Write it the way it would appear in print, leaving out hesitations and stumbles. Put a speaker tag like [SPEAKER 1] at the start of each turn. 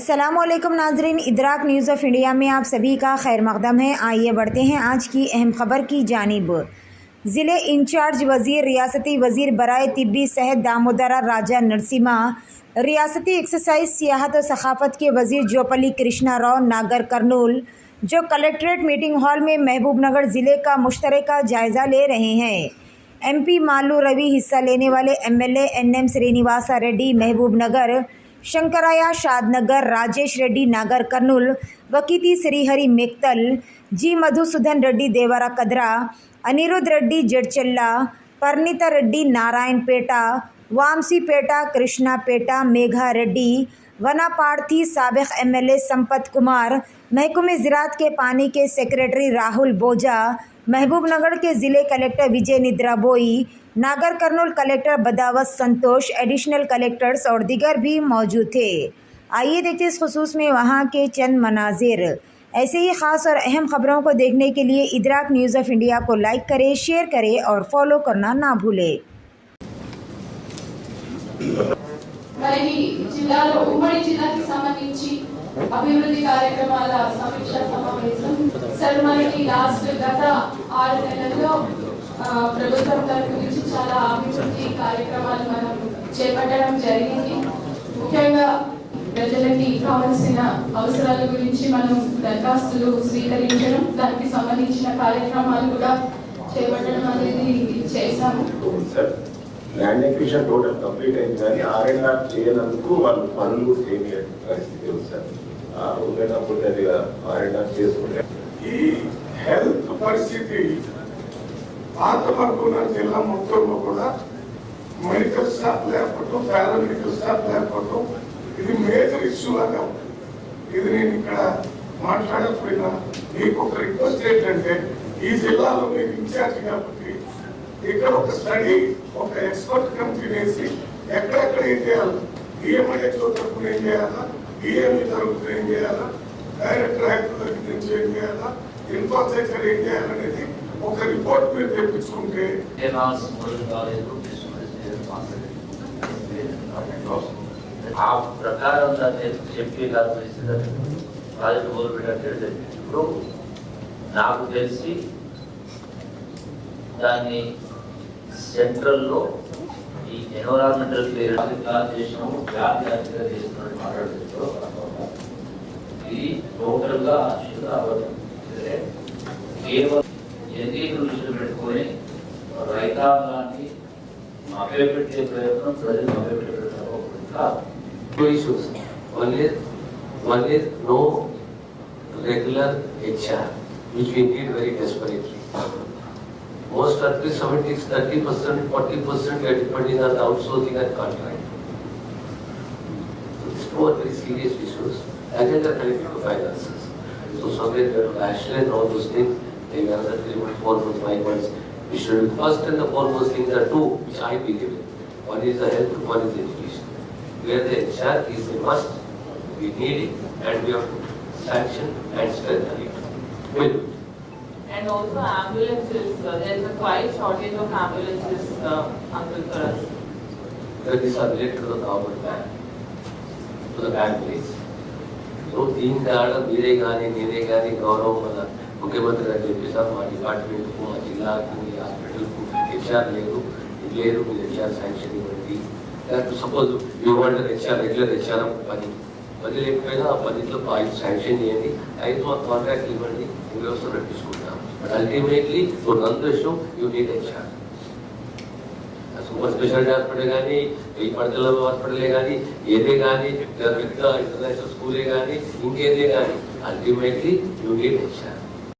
[SPEAKER 1] अस्सलामुअलैकुम नाजरीन, इदराक news of India में आप सभी का खैर मकदम है। आइए बढ़ते हैं आज की अहम खबर की जानिब। ज़िले इंचार्ज वज़ीर रियासती वज़ीर बराए तिब्बी सेहत दामोदरा राजा नरसिम्हा, रियासती एक्सरसाइज सियाहत और सखाफ़त के वज़ीर जोपली कृष्णा राव नागर कर्नूल, जो कलेक्ट्रेट मीटिंग हॉल में महबूबनगर ज़िले का मुश्तरका जायज़ा ले रहे हैं। MP मालू रवि हिस्सा लेने वाले MLA NM श्रीनिवासा रेड्डी महबूबनगर, शंकराया शादनगर, राजेश रेड्डी नागर कर्नूल, वकीती श्रीहरि मेक्तल, जी मधुसूदन रेड्डी देवरा कदरा, अनिरुद्ध रेड्डी जडचल्ला, परनीता रेड्डी नारायणपेटा, वामसीपेटा, कृष्णापेटा, मेघा रेड्डी, वनापार्थी, साबिक MLA संपत कुमार, महकमे ज़राअत के पानी के सेक्रेटरी राहुल बोजा, महबूबनगर के ज़िले कलेक्टर विजय निद्रा बोई, नागर कर्नूल कलेक्टर बदावत संतोष, एडिशनल कलेक्टर्स और दीगर भी मौजूद थे। आइए देखते इस खुसूस में वहाँ के चंद मनाजिर। ऐसे ही ख़ास और अहम खबरों को देखने के लिए इदराक न्यूज़ ऑफ इंडिया को लाइक करें, शेयर करें और फॉलो करना ना भूलें।
[SPEAKER 2] జిల్లాలో ఉమ్మడి జిల్లాకి సంబంధించి అభివృద్ధి కార్యక్రమాల సమీక్ష సమావేశం సార్ మనకి లాస్ట్ గత 6 నెలల్లో ప్రభుత్వం తరఫు నుంచి చాలా అభివృద్ధి కార్యక్రమాలు మనం చేపట్టడం జరిగింది। ముఖ్యంగా ప్రజలకి కావాల్సిన అవసరాల గురించి మనం దరఖాస్తులు స్వీకరించడం, దానికి సంబంధించిన కార్యక్రమాలు కూడా చేపట్టడం అనేది చేశాము।
[SPEAKER 3] ల్యాండ్ ఎక్విజిషన్ టోటల్ కంప్లీట్ అయింది కానీ R&R చేయనందుకు వాళ్ళు పనులు కూడా చేయని పరిస్థితి ఉంది సార్। ఉండేటప్పుడు అది R&R చేసుకుంటే
[SPEAKER 4] ఈ హెల్త్ పరిస్థితి పాతమర్కున్న జిల్లా మొత్తంలో కూడా మెడికల్ స్టాఫ్ లేకపోవడం, పారామెడికల్ స్టాఫ్ లేకపోవడం ఇది మేజర్ ఇష్యూ లాగా ఉంది। ఇది నేను ఇక్కడ మాట్లాడకపోయినా మీకు ఒక రిక్వెస్ట్ ఏంటంటే, ఈ జిల్లాలో మీరు ఇన్ఛార్జ్ కాబట్టి ఇక్కడ ఒక స్టడీ, ఒక ఎక్స్పర్ట్ కమిటీ వేసి ఎక్కడెక్కడ ఏం చేయాలి, EMI తరఫున ఏం చేయాలా, EMI తరఫున ఏం చేయాలా, డైరెక్టర్ హెల్త్ దగ్గర నుంచి ఏం చేయాలా, ఇన్ఫ్రాస్ట్రక్చర్ ఏం చేయాలనేది ఒక రిపోర్ట్ మీరు తెప్పించుకుంటే
[SPEAKER 5] ఆ ప్రకారం దాన్ని చెప్పి ప్రాజెక్ట్ మొదలుపెట్టినట్టు ఇప్పుడు నాకు తెలిసి దాన్ని సెంట్రల్లో ఈ ఎన్విరాన్మెంటల్ క్లియరెన్స్ ప్లాన్ చేసినాము, వ్యాధి అధికారులు చేస్తున్నట్టు మాట్లాడుతూ ఇది టోటల్గా శుద్ధ అబద్ధం। కేవలం ఎన్నికలు దృష్టిలో పెట్టుకొని రైతాంగాన్ని మభ్యపెట్టే ప్రయత్నం, ప్రజలు మభ్యపెట్టే ప్రయత్నం కాదు।
[SPEAKER 6] Two issues. One is no regular HR, which we need very desperately. Most countries 30%, 40% are depending on outsourcing and contract. So these two are very serious issues. Agenda connected to finances. So somewhere we have to rationalize all those things. Maybe another 3 months, 4 months, 5 months. We should first and the foremost things are two, which I believe in. One is the health, one is the education. Where the HR is a must, we need it, and we have to sanction and strengthen it. Will.
[SPEAKER 7] And also ambulances, there's a quite shortage of ambulances, Uncle, for us.
[SPEAKER 6] These are related to the government ban, to the ban place. So, तीन दाड़ा मेरे गाने, मेरे गाने गौरव वाला मुख्यमंत्री का जैसे सब हमारे डिपार्टमेंट को, जिला को, हॉस्पिटल को HR ले लो HR सैंक्शन इవ్వండి। Suppose you want an HR, regular HR పని లేకపోయినా ఆ పనిలో 5 శాంక్షన్ చేయండి, 5 కాంట్రాక్ట్ ఇవ్వండి, వ్యవస్థ నడిపించుకుంటాం। But ultimately for run the show you need HR। Super speciality hospital కానీ, ఈ పడతల హాస్పిటలే కానీ, ఏదే కానీ, పెద్ద ఇంటర్నేషనల్ స్కూలే కానీ, ఇంకేదే కానీ, అల్టిమేట్లీ యూ నీడ్ HR।